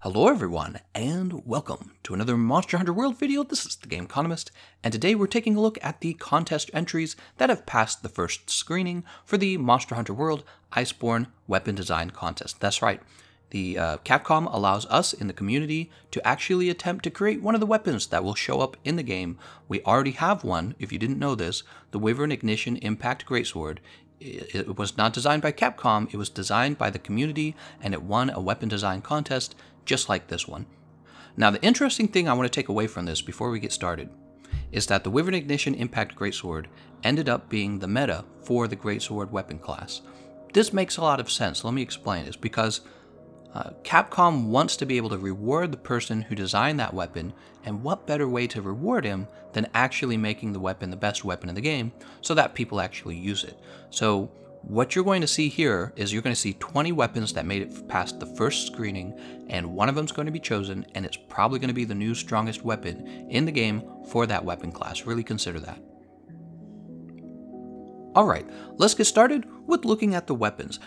Hello everyone, and welcome to another Monster Hunter World video. This is Thegameconomist, and today we're taking a look at the contest entries that have passed the first screening for the Monster Hunter World ICEBORN Weapon Design Contest. That's right, the Capcom allows us in the community to actually attempt to create one of the weapons that will show up in the game. We already have one, if you didn't know this, the Wyvern Ignition Impact Greatsword. It was not designed by Capcom, it was designed by the community, and it won a weapon design contest just like this one. Now, the interesting thing I want to take away from this before we get started is that the Wyvern Ignition Impact Greatsword ended up being the meta for the Greatsword weapon class. This makes a lot of sense. Let me explain. It's because Capcom wants to be able to reward the person who designed that weapon, and what better way to reward him than actually making the weapon the best weapon in the game so that people actually use it. So what you're going to see here is you're going to see 20 weapons that made it past the first screening, and one of them is going to be chosen, and it's probably going to be the new strongest weapon in the game for that weapon class. Really consider that. Alright, let's get started with looking at the weapons.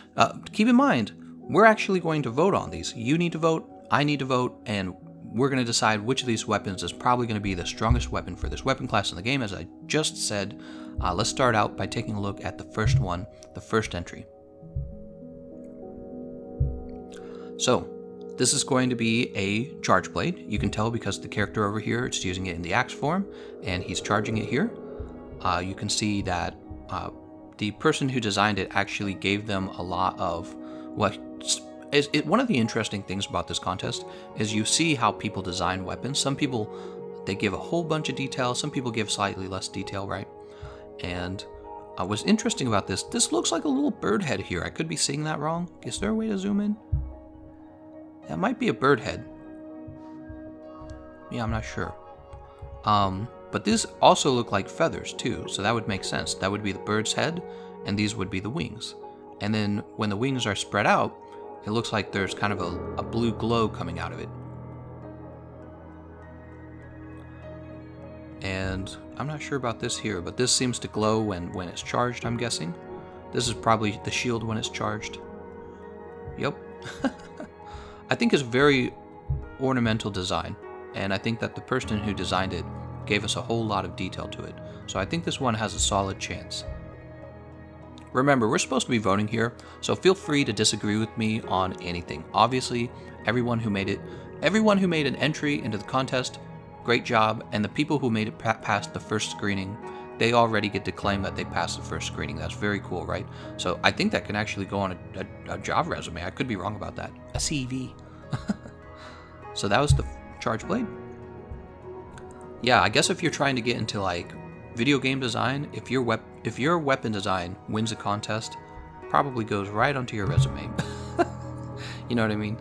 Keep in mind, we're actually going to vote on these. You need to vote, I need to vote, and we're going to decide which of these weapons is probably going to be the strongest weapon for this weapon class in the game, as I just said. Let's start out by taking a look at the first one, the first entry. So, this is going to be a charge blade. You can tell because the character over here is using it in the axe form, and he's charging it here. You can see that the person who designed it actually gave them a lot of what is one of the interesting things about this contest is you see how people design weapons. Some people, they give a whole bunch of detail, some people give slightly less detail, right? And what's interesting about this looks like a little bird head here. I could be seeing that wrong. Is there a way to zoom in? That might be a bird head. Yeah, I'm not sure. But these also look like feathers too, so that would make sense. That would be the bird's head, and these would be the wings. And then when the wings are spread out, it looks like there's kind of a blue glow coming out of it. And I'm not sure about this here, but this seems to glow when it's charged, I'm guessing. This is probably the shield when it's charged. Yep. I think it's very ornamental design, and I think that the person who designed it gave us a whole lot of detail to it. So I think this one has a solid chance. Remember, we're supposed to be voting here, so feel free to disagree with me on anything. Obviously, everyone who made an entry into the contest, great job, and the people who made it past the first screening, they already get to claim that they passed the first screening. That's very cool, right? So I think that can actually go on a job resume. I could be wrong about that. A CV. So that was the charge blade. Yeah, I guess if you're trying to get into like video game design, if your weapon design wins a contest, probably goes right onto your resume. You know what I mean?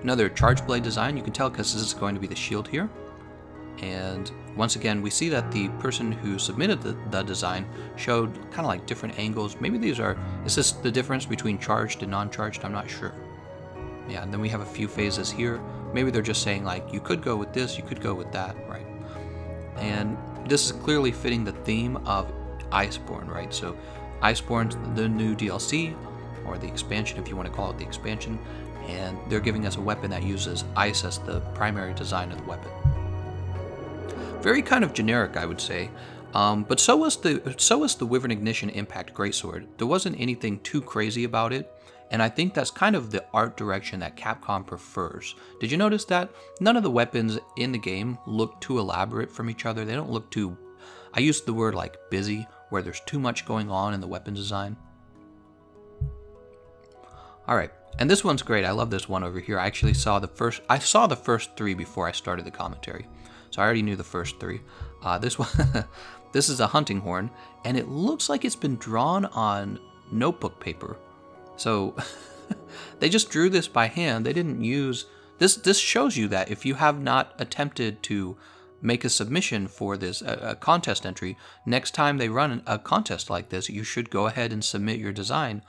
Another charge blade design, you can tell because this is going to be the shield here. And once again, we see that the person who submitted the design showed kind of like different angles. Maybe is this the difference between charged and non-charged? I'm not sure. Yeah, and then we have a few phases here. Maybe they're just saying like, you could go with this, you could go with that, right? And this is clearly fitting the theme of ICEBORN, right? So ICEBORN's the new DLC, or the expansion if you want to call it the expansion, and they're giving us a weapon that uses ice as the primary design of the weapon. Very kind of generic, I would say, but so was the Wyvern Ignition Impact Greatsword. There wasn't anything too crazy about it, and I think that's kind of the art direction that Capcom prefers. Did you notice that? None of the weapons in the game look too elaborate from each other. They don't look too, I used the word like busy, where there's too much going on in the weapon design. Alright, and this one's great. I love this one over here. I actually saw the first three before I started the commentary. So I already knew the first three. This one, this is a hunting horn, and it looks like it's been drawn on notebook paper. So they just drew this by hand. They didn't use this. This shows you that if you have not attempted to make a submission for this a contest entry, next time they run a contest like this, you should go ahead and submit your design.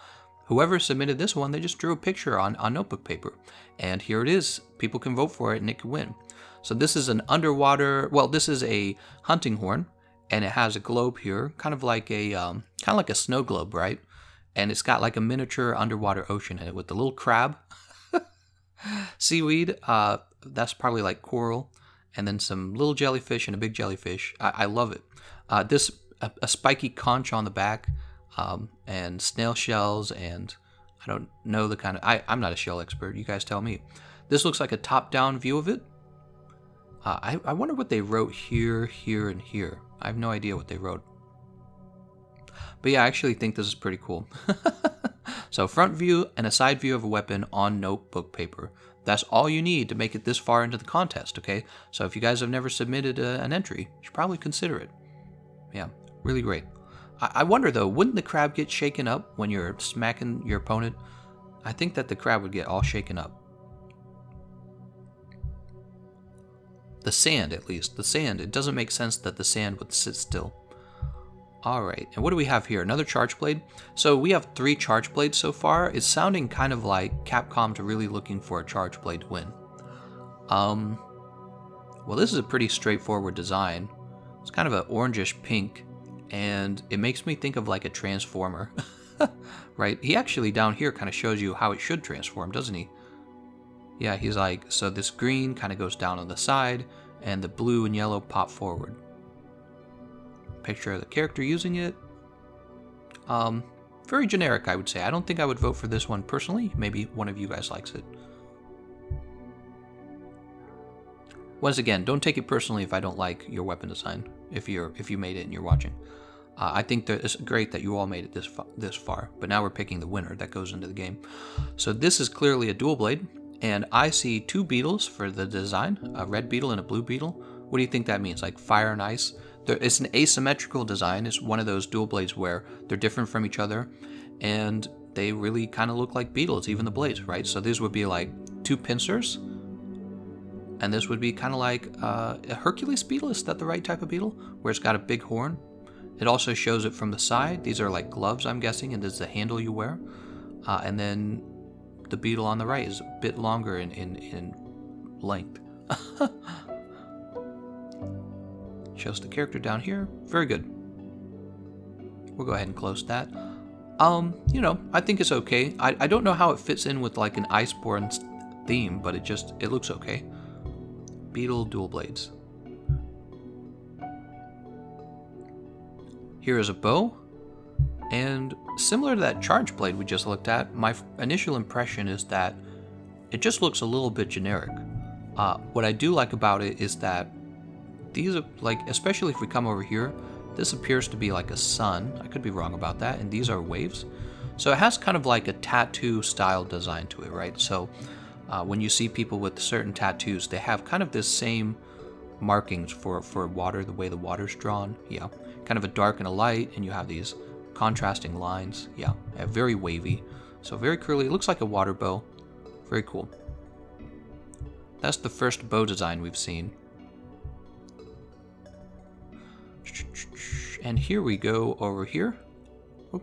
Whoever submitted this one, they just drew a picture on notebook paper, and here it is. People can vote for it, and it can win. So this is an underwater. Well, this is a hunting horn, and it has a globe here, kind of like a snow globe, right? And it's got like a miniature underwater ocean in it with the little crab. Seaweed, that's probably like coral, and then some little jellyfish and a big jellyfish. I love it. A spiky conch on the back, and snail shells, and I don't know the kind of... I'm not a shell expert, you guys tell me. This looks like a top-down view of it. I wonder what they wrote here, here, and here. I have no idea what they wrote. But yeah, I actually think this is pretty cool. So front view and a side view of a weapon on notebook paper. That's all you need to make it this far into the contest, okay? So if you guys have never submitted an entry, you should probably consider it. Yeah, really great. I wonder though, wouldn't the crab get shaken up when you're smacking your opponent? I think that the crab would get all shaken up. The sand, at least. The sand. It doesn't make sense that the sand would sit still. Alright, and what do we have here? Another charge blade. So we have 3 charge blades so far. It's sounding kind of like Capcom's really looking for a charge blade to win. Well, this is a pretty straightforward design. It's kind of an orangish pink, and it makes me think of like a transformer. Right? He actually down here kind of shows you how it should transform, doesn't he? Yeah, he's like, so this green kind of goes down on the side, and the blue and yellow pop forward. Picture of the character using it. Very generic, I would say. I don't think I would vote for this one personally. Maybe one of you guys likes it. Once again, don't take it personally if I don't like your weapon design. If you made it and you're watching, I think that it's great that you all made it this far. But now we're picking the winner that goes into the game. So this is clearly a dual blade, and I see 2 beetles for the design, a red beetle and a blue beetle. What do you think that means? Like fire and ice? It's an asymmetrical design. It's one of those dual blades where they're different from each other, and they really kind of look like beetles, even the blades, right? So these would be like 2 pincers, and this would be kind of like a Hercules beetle. Is that the right type of beetle? Where it's got a big horn. It also shows it from the side. These are like gloves, I'm guessing, and this is the handle you wear. And then the beetle on the right is a bit longer in length. Shows the character down here. Very good. We'll go ahead and close that. You know, I think it's okay. I don't know how it fits in with like an ICEBORN theme, but it looks okay. Beetle dual blades. Here is a bow, and similar to that charge blade we just looked at, my initial impression is that it just looks a little bit generic. What I do like about it is that these are like, especially if we come over here, this appears to be like a sun. I could be wrong about that, and these are waves. So it has kind of like a tattoo style design to it, right? So when you see people with certain tattoos, they have kind of this same markings for water, the way the water's drawn. Yeah, kind of a dark and a light, and you have these contrasting lines. Yeah, very wavy. So very curly. It looks like a water bow. Very cool. That's the first bow design we've seen. And here we go over here. Oh.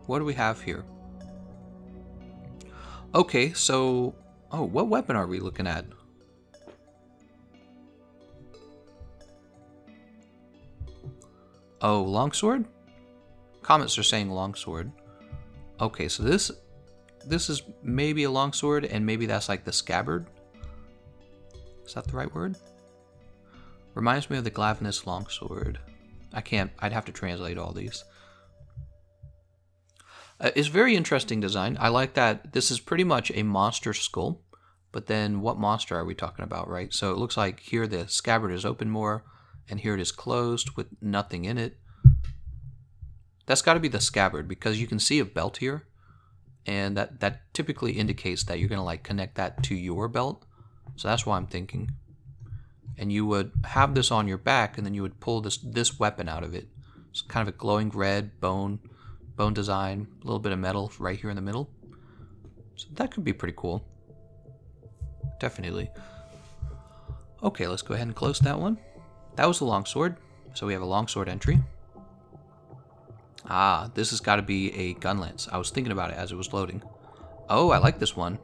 What do we have here? Okay, so... Oh, what weapon are we looking at? Oh, longsword? Comments are saying longsword. Okay, so this is maybe a longsword, and maybe that's like the scabbard. Is that the right word? Reminds me of the Glavenus longsword. I'd have to translate all these. It's very interesting design. I like that this is pretty much a monster skull, but then what monster are we talking about, right? So it looks like here the scabbard is open more, and here it is closed with nothing in it. That's got to be the scabbard, because you can see a belt here, and that typically indicates that you're going to like connect that to your belt. So that's why I'm thinking. And you would have this on your back, and then you would pull this weapon out of it. It's kind of a glowing red bone design, a little bit of metal right here in the middle. So that could be pretty cool. Definitely. Okay, let's go ahead and close that one. That was the longsword. So we have a longsword entry. Ah, this has got to be a gun lance. I was thinking about it as it was loading. Oh, I like this one.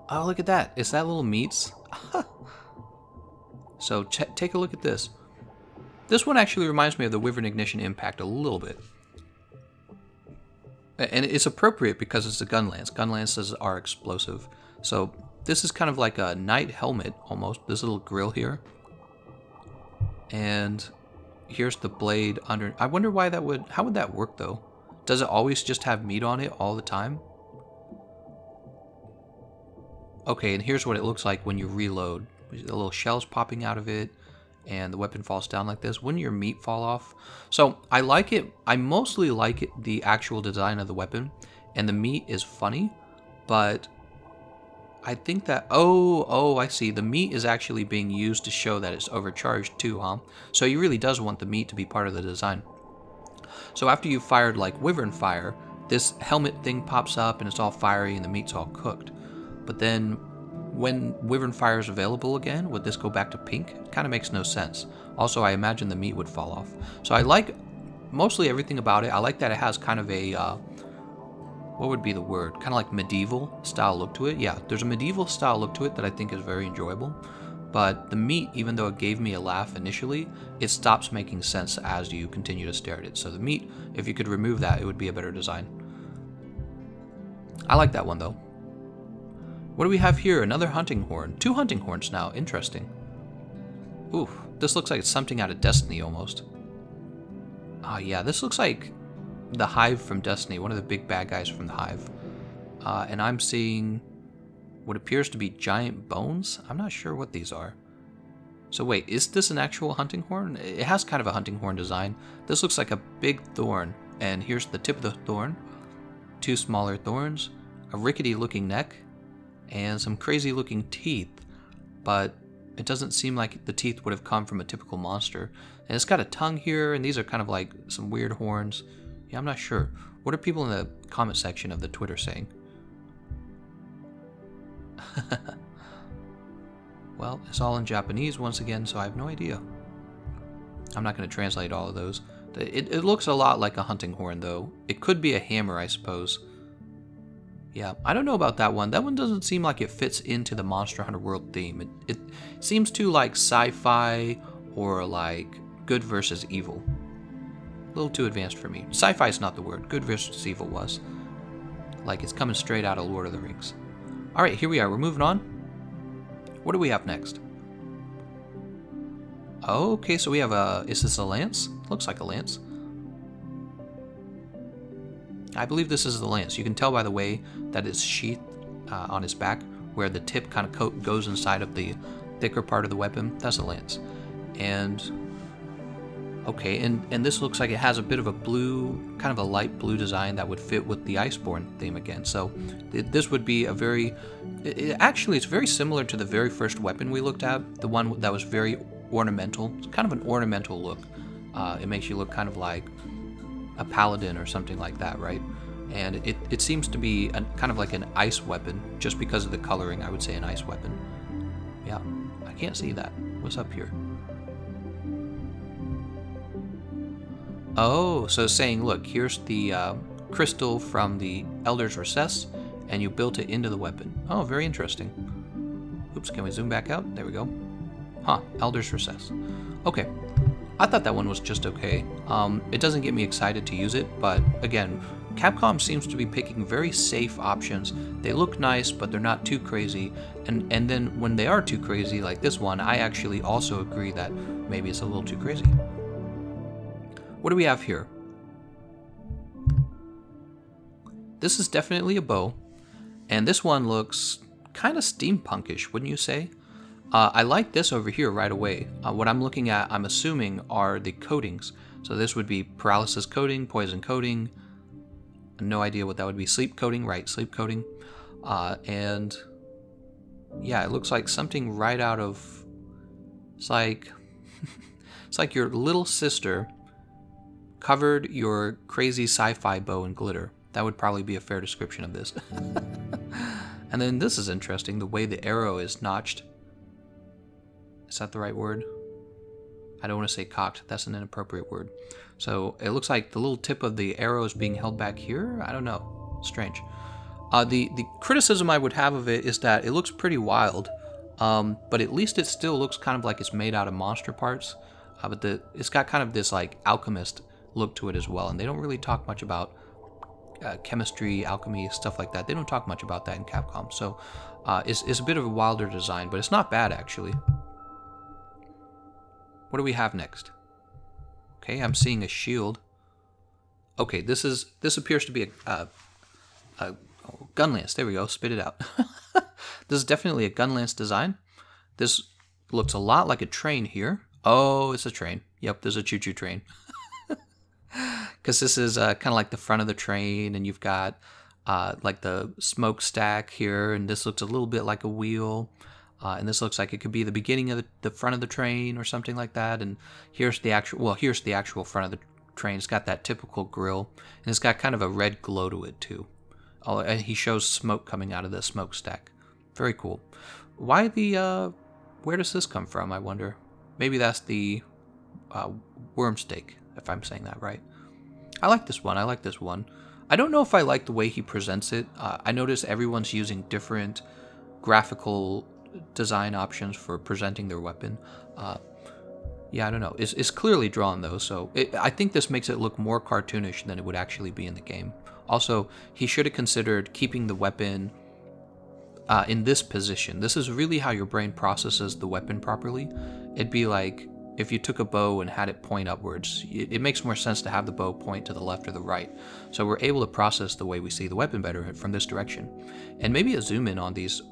Oh, look at that. Is that little meats? So take a look at this. This one actually reminds me of the Wyvern Ignition Impact a little bit. And it's appropriate because it's a gun lance. Gun lances are explosive. So this is kind of like a knight helmet almost. This little grill here. And here's the blade under. I wonder why that would, how would that work though? Does it always just have meat on it all the time? Okay, and here's what it looks like when you reload. The little shells popping out of it, and the weapon falls down like this. Wouldn't your meat fall off? So I like it. I mostly like it, the actual design of the weapon, and the meat is funny, but I think that, oh, I see. The meat is actually being used to show that it's overcharged too, huh? So he really does want the meat to be part of the design. So after you've fired like Wyvern fire, this helmet thing pops up and it's all fiery and the meat's all cooked. But then when Wyvern fire is available again, would this go back to pink? It kind of makes no sense. Also, I imagine the meat would fall off. So I like mostly everything about it. I like that it has kind of a, what would be the word? Kind of like medieval style look to it. Yeah, there's a medieval style look to it that I think is very enjoyable. But the meat, even though it gave me a laugh initially, it stops making sense as you continue to stare at it. So the meat, if you could remove that, it would be a better design. I like that one though. What do we have here? Another hunting horn. 2 hunting horns now. Interesting. Ooh, this looks like it's something out of Destiny almost. Oh yeah, this looks like the Hive from Destiny, one of the big bad guys from the Hive. And I'm seeing what appears to be giant bones. I'm not sure what these are. So wait, is this an actual hunting horn? It has kind of a hunting horn design. This looks like a big thorn, and here's the tip of the thorn. 2 smaller thorns, a rickety looking neck, and some crazy looking teeth, but it doesn't seem like the teeth would have come from a typical monster. And it's got a tongue here, and these are kind of like some weird horns. Yeah, I'm not sure. What are people in the comment section of the Twitter saying? Well, it's all in Japanese once again, so I have no idea. I'm not going to translate all of those. It looks a lot like a hunting horn, though. It could be a hammer, I suppose. Yeah, I don't know about that one. That one doesn't seem like it fits into the Monster Hunter World theme. It seems too like sci-fi or like good versus evil. A little too advanced for me. Sci-fi is not the word. Good versus evil was. Like it's coming straight out of Lord of the Rings. Alright, here we are. We're moving on. What do we have next? Okay, so we have a... Is this a lance? Looks like a lance. I believe this is the lance. You can tell by the way that it's sheathed on his back, where the tip kind of goes inside of the thicker part of the weapon. That's a lance. And... Okay, and this looks like it has a bit of a blue, kind of a light blue design that would fit with the ICEBORN theme again. So this would be a very... Actually, it's very similar to the very first weapon we looked at, the one that was very ornamental. It's kind of an ornamental look. It makes you look kind of like a paladin or something like that, right? And it seems to be kind of like an ice weapon, just because of the coloring. I would say an ice weapon. Yeah, I can't see that. What's up here? Oh, so it's saying, look, here's the crystal from the Elder's Recess, and you built it into the weapon. Oh, very interesting. Oops, can we zoom back out? There we go. Huh, Elder's Recess. Okay, I thought that one was just okay. It doesn't get me excited to use it, but again, Capcom seems to be picking very safe options. They look nice, but they're not too crazy. And then when they are too crazy, like this one, I actually also agree that maybe it's a little too crazy. What do we have here? This is definitely a bow, and this one looks kind of steampunkish, wouldn't you say? I like this over here right away. What I'm looking at, I'm assuming, are the coatings. So this would be paralysis coating, poison coating. No idea what that would be. Sleep coating, right? Sleep coating. And yeah, it looks like something right out of. It's like it's like your little sister covered your crazy sci-fi bow in glitter. That would probably be a fair description of this. And then this is interesting, the way the arrow is notched. Is that the right word? I don't want to say cocked. That's an inappropriate word. So it looks like the little tip of the arrow is being held back here. I don't know. Strange. The criticism I would have of it is that it looks pretty wild, but at least it still looks kind of like it's made out of monster parts. But it's got kind of this like alchemist look to it as well, and they don't really talk much about chemistry, alchemy, stuff like that. They don't talk much about that in Capcom, so it's a bit of a wilder design, but it's not bad actually. What do we have next? Okay, I'm seeing a shield. Okay, this appears to be a gun lance. There we go. Spit it out. This is definitely a gun lance design. This looks a lot like a train here. Oh, it's a train. Yep, there's a choo-choo train. Because this is kind of like the front of the train, and you've got like the smokestack here, and this looks a little bit like a wheel. And this looks like it could be the beginning of the front of the train or something like that. And here's the actual front of the train. It's got that typical grill, and it's got kind of a red glow to it too. Oh, and he shows smoke coming out of the smokestack. Very cool. Why the where does this come from, I wonder? Maybe that's the worm steak, if I'm saying that right. I like this one. I like this one. I don't know if I like the way he presents it. I notice everyone's using different graphical design options for presenting their weapon. Yeah, I don't know. It's clearly drawn though, so I think this makes it look more cartoonish than it would actually be in the game. Also, he should have considered keeping the weapon in this position. This is really how your brain processes the weapon properly. It'd be like if you took a bow and had it point upwards. It makes more sense to have the bow point to the left or the right. So we're able to process the way we see the weapon better from this direction. And maybe a zoom in on these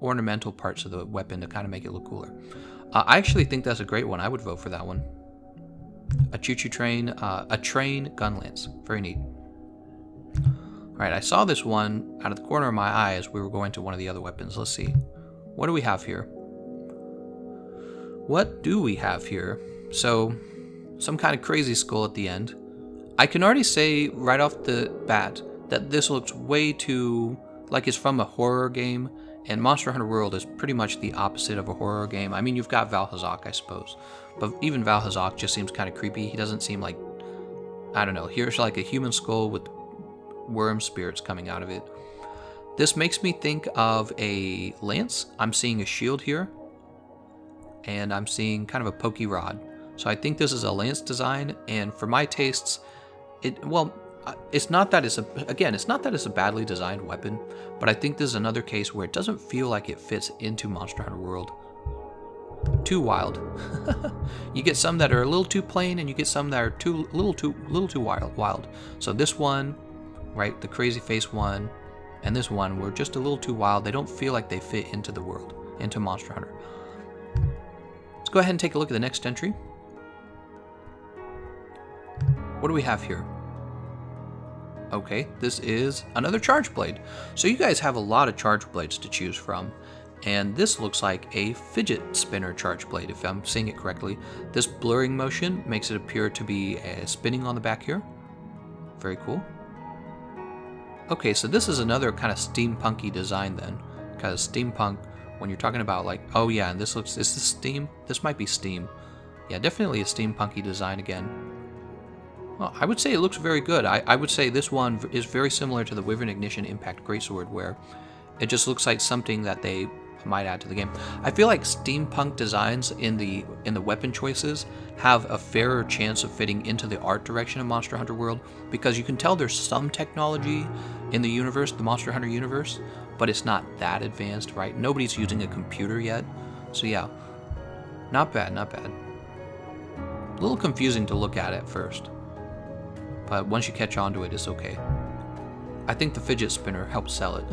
ornamental parts of the weapon to kind of make it look cooler. I actually think that's a great one. I would vote for that one. A choo-choo train, a train gun lance. Very neat. Alright, I saw this one out of the corner of my eye as we were going to one of the other weapons. Let's see. What do we have here? What do we have here? So, some kind of crazy skull at the end. I can already say right off the bat that this looks way too like it's from a horror game, and Monster Hunter World is pretty much the opposite of a horror game. I mean, you've got Valhazak, I suppose, but even Valhazak just seems kind of creepy. He doesn't seem like, I don't know, here's like a human skull with worm spirits coming out of it. This makes me think of a lance. I'm seeing a shield here, and I'm seeing kind of a pokey rod. So I think this is a lance design, and for my tastes, it's not that it's a badly designed weapon, but I think this is another case where it doesn't feel like it fits into Monster Hunter World. Too wild. You get some that are a little too plain, and you get some that are a little too wild. So this one, right, the crazy face one, and this one were just a little too wild. They don't feel like they fit into the world, into Monster Hunter. Let's go ahead and take a look at the next entry. What do we have here? Okay, this is another charge blade. So you guys have a lot of charge blades to choose from, and this looks like a fidget spinner charge blade, if I'm seeing it correctly. This blurring motion makes it appear to be spinning on the back here. Very cool. Okay, so this is another kind of steampunky design then, because steampunk, when you're talking about like, oh yeah, and this looks, is this steam? This might be steam. Yeah, definitely a steampunky design again. Well, I would say it looks very good. I would say this one is very similar to the Wyvern Ignition Impact Greatsword, where it just looks like something that they might add to the game. I feel like steampunk designs in the weapon choices have a fairer chance of fitting into the art direction of Monster Hunter World, because you can tell there's some technology in the universe, the Monster Hunter universe, but it's not that advanced, right? Nobody's using a computer yet. So yeah, not bad, not bad. A little confusing to look at first, but once you catch on to it, it's okay. I think the fidget spinner helps sell it.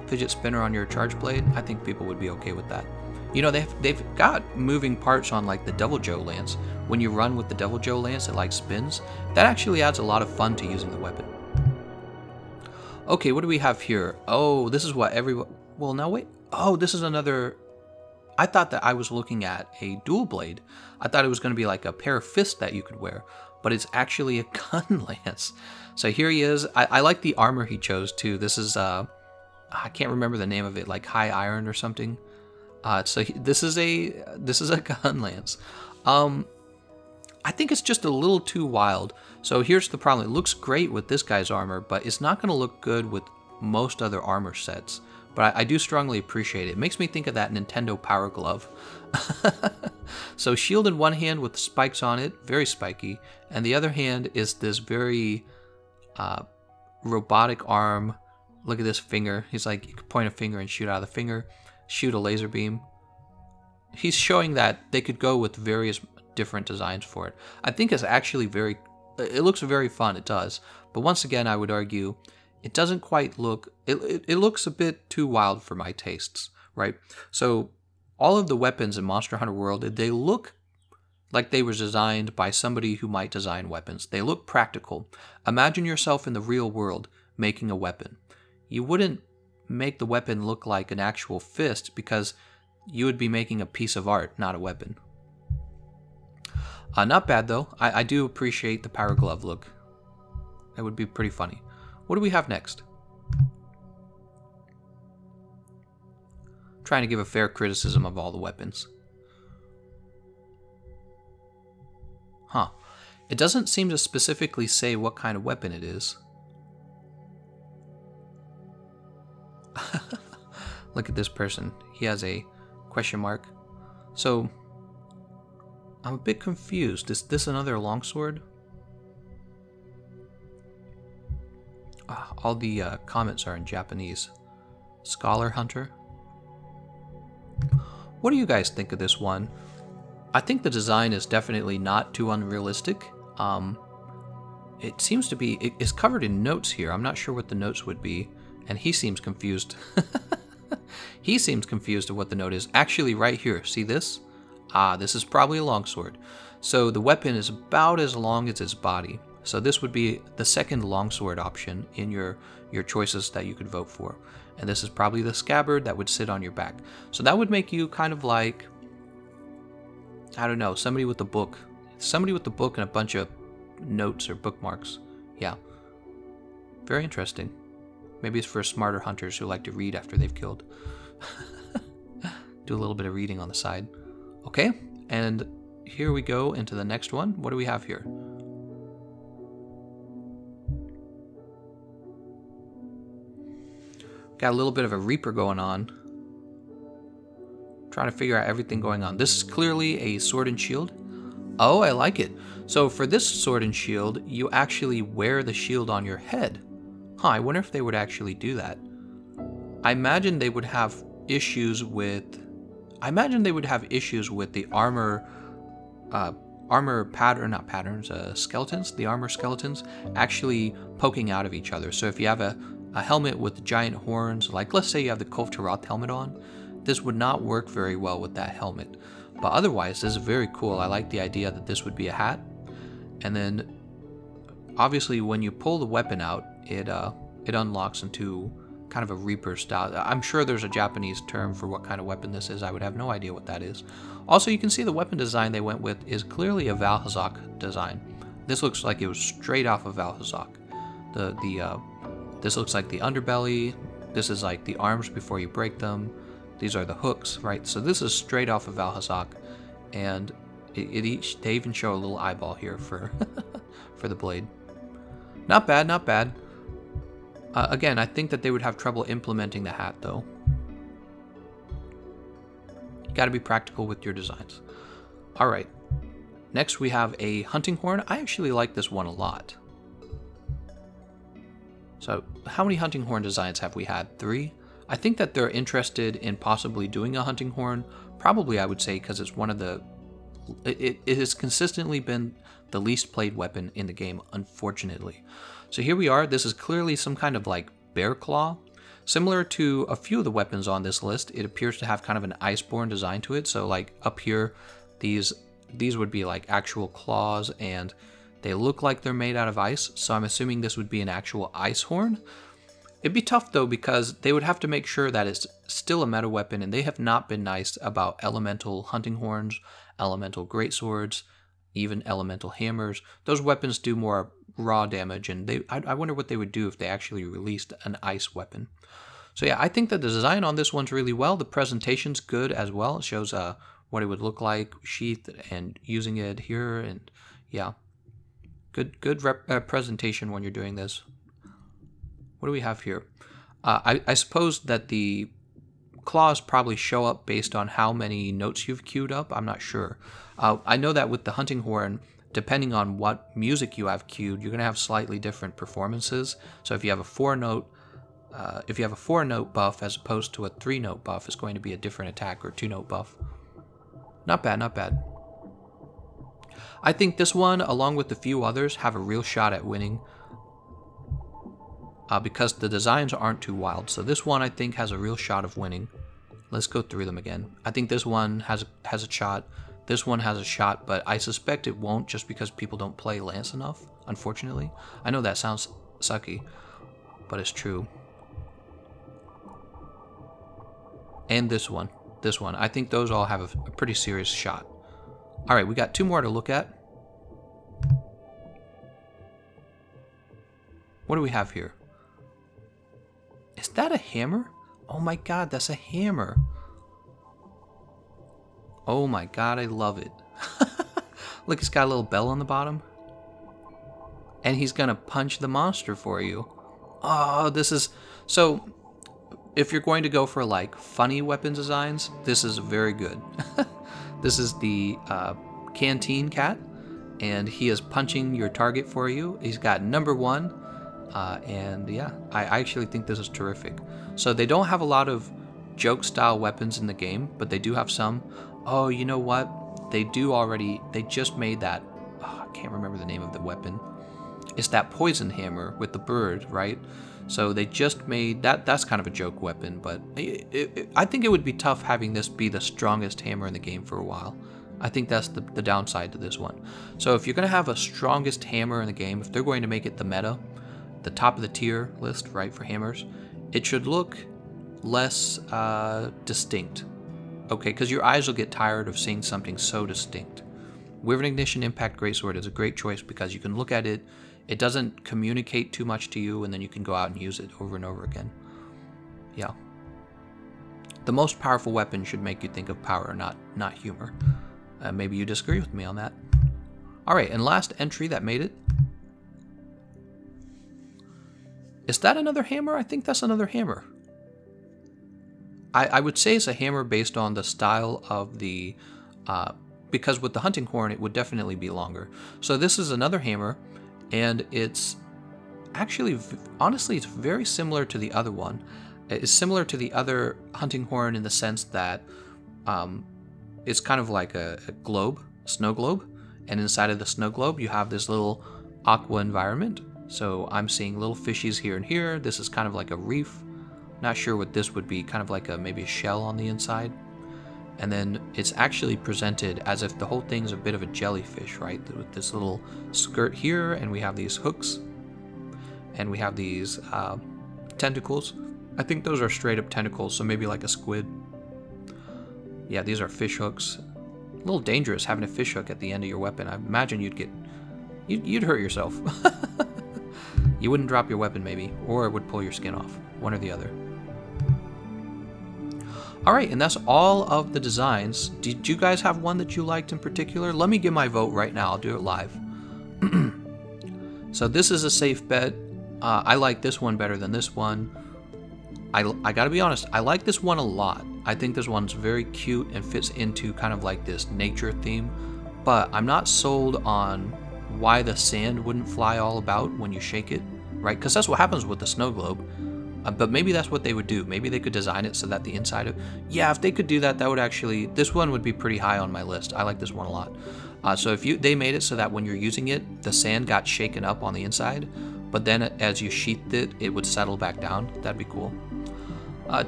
Fidget spinner on your charge blade, I think people would be okay with that. You know, they've got moving parts on like the Devil Joe lance. When you run with the Devil Joe lance, it like spins. That actually adds a lot of fun to using the weapon. Okay, what do we have here? Oh, this is what everyone... Well, now wait. Oh, this is another... I thought that I was looking at a dual blade. I thought it was going to be like a pair of fists that you could wear, but it's actually a gun lance. So here he is. I like the armor he chose too. This is... I can't remember the name of it, like High Iron or something. So this is a gun lance. I think it's just a little too wild. So here's the problem. It looks great with this guy's armor, but it's not going to look good with most other armor sets. But I do strongly appreciate it. It makes me think of that Nintendo Power Glove. So shield in one hand with spikes on it, very spiky, and the other hand is this very robotic arm. Look at this finger. He's like, you could point a finger and shoot out of the finger, shoot a laser beam. He's showing that they could go with various different designs for it. I think it's actually it looks very fun, it does. But once again, I would argue, it doesn't quite look, it looks a bit too wild for my tastes, right? So all of the weapons in Monster Hunter World, they look like they were designed by somebody who might design weapons. They look practical. Imagine yourself in the real world making a weapon. You wouldn't make the weapon look like an actual fist because you would be making a piece of art, not a weapon. Not bad though. I do appreciate the power glove look. That would be pretty funny. What do we have next? Trying to give a fair criticism of all the weapons. Huh. It doesn't seem to specifically say what kind of weapon it is. Look at this person. He has a question mark. So, I'm a bit confused. Is this another longsword? All the comments are in Japanese. Scholar Hunter. What do you guys think of this one? I think the design is definitely not too unrealistic. It seems to be, it's covered in notes here. I'm not sure what the notes would be. And he seems confused. He seems confused of what the note is. Actually, right here, see this? This is probably a longsword. So the weapon is about as long as its body. So this would be the second longsword option in your choices that you could vote for. And this is probably the scabbard that would sit on your back. So that would make you kind of like, I don't know, somebody with a book. Somebody with a book and a bunch of notes or bookmarks. Yeah. Very interesting. Maybe it's for smarter hunters who like to read after they've killed. Do a little bit of reading on the side. Okay, and here we go into the next one. What do we have here? Got a little bit of a Reaper going on. Trying to figure out everything going on. This is clearly a sword and shield. Oh, I like it. So for this sword and shield, you actually wear the shield on your head. Huh, I wonder if they would actually do that. I imagine they would have issues with the armor skeletons, the armor skeletons actually poking out of each other. So if you have a helmet with giant horns, like let's say you have the Kulf Taroth helmet on, this would not work very well with that helmet. But otherwise, this is very cool. I like the idea that this would be a hat. And then, obviously, when you pull the weapon out, it unlocks into kind of a Reaper style. I'm sure there's a Japanese term for what kind of weapon this is. I would have no idea what that is. Also, you can see the weapon design they went with is clearly a Valhazak design. This looks like it was straight off of Valhazak. This looks like the underbelly. This is like the arms before you break them. These are the hooks, right? So this is straight off of Valhazak, and they even show a little eyeball here for for the blade. Not bad, not bad. Again, I think that they would have trouble implementing the hat, though. You gotta be practical with your designs. Alright, next we have a hunting horn. I actually like this one a lot. So, how many hunting horn designs have we had? 3? I think that they're interested in possibly doing a hunting horn. Probably, I would say, because it's one of the... It has consistently been the least played weapon in the game, unfortunately. So here we are. This is clearly some kind of like bear claw. Similar to a few of the weapons on this list, it appears to have kind of an ICEBORN design to it. So like up here, these would be like actual claws, and they look like they're made out of ice. So I'm assuming this would be an actual ice horn. It'd be tough though, because they would have to make sure that it's still a meta weapon, and they have not been nice about elemental hunting horns, elemental greatswords, even elemental hammers. Those weapons do more raw damage, and I wonder what they would do if they actually released an ice weapon. So yeah, I think that the design on this one's really well. The presentation's good as well. It shows what it would look like sheathed and using it here, and yeah, good presentation when you're doing this. What do we have here? I suppose that the claws probably show up based on how many notes you've queued up. I'm not sure. I know that with the hunting horn, depending on what music you have queued, you're going to have slightly different performances. So if you have a 4-note buff as opposed to a 3-note buff, it's going to be a different attack, or 2-note buff. Not bad, not bad. I think this one, along with a few others, have a real shot at winning because the designs aren't too wild. So this one, I think, has a real shot of winning. Let's go through them again. I think this one has a shot. This one has a shot, but I suspect it won't just because people don't play Lance enough, unfortunately. I know that sounds sucky, but it's true. And this one. I think those all have a pretty serious shot. Alright, we got 2 more to look at. What do we have here? Is that a hammer? Oh my god, that's a hammer. Oh my god, I love it. Look, it's got a little bell on the bottom. And he's gonna punch the monster for you. Oh, this is... So, if you're going to go for, like, funny weapon designs, this is very good. This is the canteen cat, and he is punching your target for you. He's got number 1, and yeah, I actually think this is terrific. So they don't have a lot of joke-style weapons in the game, but they do have some. Oh, you know what? They just made that. Oh, I can't remember the name of the weapon. It's that poison hammer with the bird, right? So they just made that. That's kind of a joke weapon, but I think it would be tough having this be the strongest hammer in the game for a while. I think that's the downside to this one. So if you're going to have a strongest hammer in the game, if they're going to make it the meta, the top of the tier list, right, for hammers, it should look less distinct. Okay, because your eyes will get tired of seeing something so distinct. Wyvern Ignition Impact Greatsword is a great choice because you can look at it. It doesn't communicate too much to you, and then you can go out and use it over and over again. Yeah. The most powerful weapon should make you think of power, not humor. Maybe you disagree with me on that. Alright, and last entry that made it. Is that another hammer? I think that's another hammer. I would say it's a hammer based on the style of the... because with the hunting horn, it would definitely be longer. So this is another hammer, and it's actually, honestly, it's very similar to the other one. It's similar to the other hunting horn in the sense that it's kind of like a globe, snow globe, and inside of the snow globe you have this little aqua environment. So I'm seeing little fishies here and here. This is kind of like a reef. Not sure what this would be, kind of like maybe a shell on the inside. And then it's actually presented as if the whole thing's a bit of a jellyfish, right? With this little skirt here, and we have these hooks, and we have these tentacles. I think those are straight up tentacles, so maybe like a squid. Yeah, these are fish hooks. A little dangerous having a fish hook at the end of your weapon. I imagine you'd hurt yourself. You wouldn't drop your weapon maybe, or it would pull your skin off, one or the other. Alright, and that's all of the designs. Did you guys have one that you liked in particular? Let me give my vote right now. I'll do it live. So this is a safe bet. I like this one better than this one. I gotta be honest, I like this one a lot. I think this one's very cute and fits into kind of like this nature theme. But I'm not sold on why the sand wouldn't fly all about when you shake it, right? Because that's what happens with the snow globe. But maybe that's what they would do. Maybe they could design it so that the inside of... Yeah, if they could do that, that would actually... This one would be pretty high on my list. I like this one a lot. So if they made it so that when you're using it, the sand got shaken up on the inside, but then as you sheathed it, it would settle back down. That'd be cool.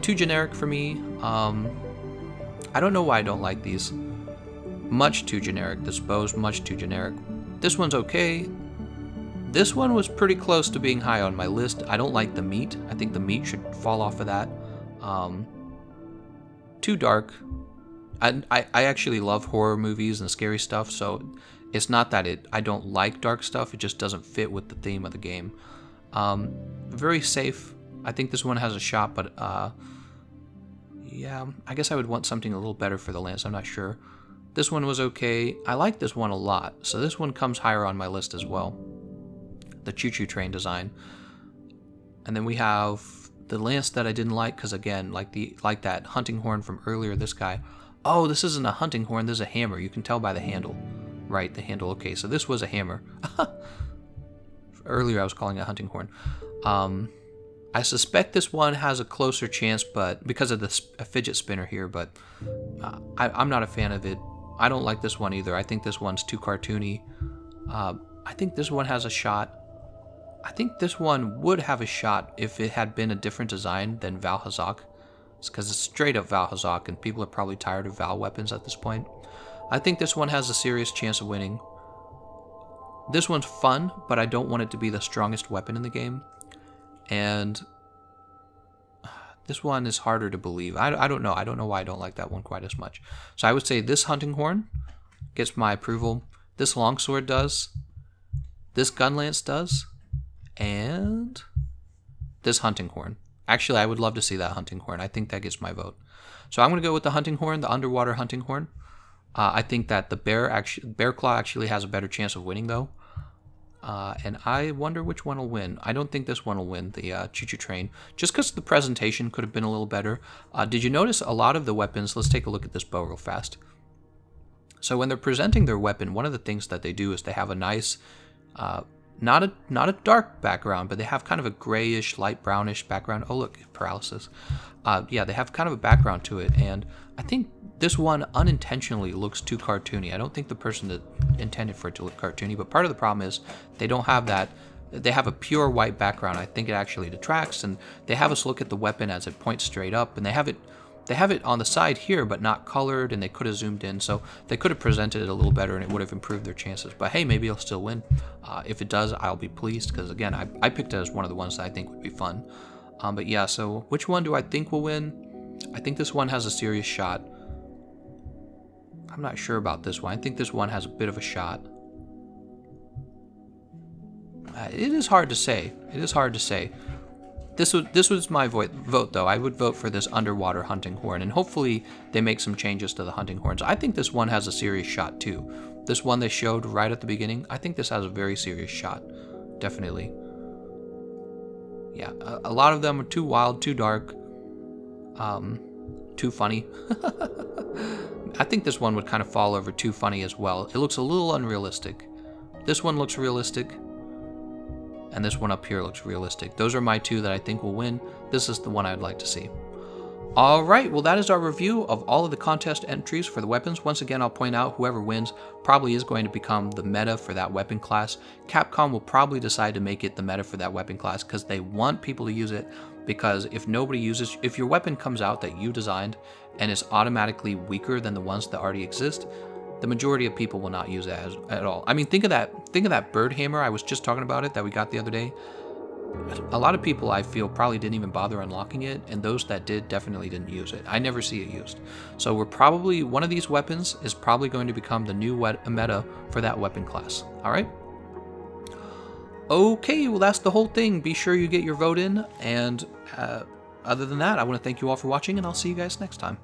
Too generic for me. I don't know why I don't like these. Much too generic. This bow's much too generic. This one's okay. This one was pretty close to being high on my list. I don't like the meat. I think the meat should fall off of that. Too dark. I actually love horror movies and scary stuff, so it's not that I don't like dark stuff, it just doesn't fit with the theme of the game. Very safe. I think this one has a shot, but yeah, I guess I would want something a little better for the lance, I'm not sure. This one was okay. I like this one a lot, so this one comes higher on my list as well. The choo-choo train design. And then we have the lance that I didn't like because, again, like that hunting horn from earlier, this guy. Oh, this isn't a hunting horn, this is a hammer. You can tell by the handle. Right, the handle. Okay, so this was a hammer. Earlier I was calling it a hunting horn. I suspect this one has a closer chance, but because of the fidget spinner here, but I'm not a fan of it. I don't like this one either. I think this one's too cartoony. I think this one has a shot. I think this one would have a shot if it had been a different design than Val Hazak. It's because it's straight up Val Hazak, and people are probably tired of Val weapons at this point. I think this one has a serious chance of winning. This one's fun, but I don't want it to be the strongest weapon in the game. And this one is harder to believe. I don't know. I don't know why I don't like that one quite as much. So I would say this hunting horn gets my approval. This longsword does. This gun lance does. And this hunting horn. Actually, I would love to see that hunting horn. I think that gets my vote. So I'm going to go with the hunting horn, the underwater hunting horn. I think that the bear claw actually has a better chance of winning, though. And I wonder which one will win. I don't think this one will win, the choo-choo train, just because the presentation could have been a little better. Did you notice a lot of the weapons? Let's take a look at this bow real fast. So when they're presenting their weapon, one of the things that they do is they have a nice, not a dark background, but they have kind of a grayish, light brownish background. Oh, look, paralysis. Yeah, they have kind of a background to it, and I think this one unintentionally looks too cartoony. I don't think the person that intended for it to look cartoony, but part of the problem is they don't have that. They have a pure white background. I think it actually detracts, and they have us look at the weapon as it points straight up, and they have it on the side here, but not colored, and they could have zoomed in, so they could have presented it a little better, and it would have improved their chances. But hey, maybe it'll still win. If it does, I'll be pleased, because again, I picked it as one of the ones that I think would be fun. But yeah, so which one do I think will win? I think this one has a serious shot. I'm not sure about this one. I think this one has a bit of a shot. It is hard to say. It is hard to say. This was my vote, though. I would vote for this underwater hunting horn, and hopefully they make some changes to the hunting horns. I think this one has a serious shot, too. This one they showed right at the beginning, I think this has a very serious shot. Definitely. Yeah, a lot of them are too wild, too dark, too funny. I think this one would kind of fall over too funny as well. It looks a little unrealistic. This one looks realistic, and this one up here looks realistic. Those are my two that I think will win. This is the one I'd like to see. Alright, well that is our review of all of the contest entries for the weapons. Once again, I'll point out whoever wins probably is going to become the meta for that weapon class. Capcom will probably decide to make it the meta for that weapon class because they want people to use it, because if nobody uses, if your weapon comes out that you designed and is automatically weaker than the ones that already exist, the majority of people will not use it at all. I mean, think of that bird hammer. I was just talking about it that we got the other day. A lot of people, I feel, probably didn't even bother unlocking it, and those that did definitely didn't use it. I never see it used. So we're probably, one of these weapons is probably going to become the new meta for that weapon class. All right? Okay, well that's the whole thing. Be sure you get your vote in, and other than that, I want to thank you all for watching, and I'll see you guys next time.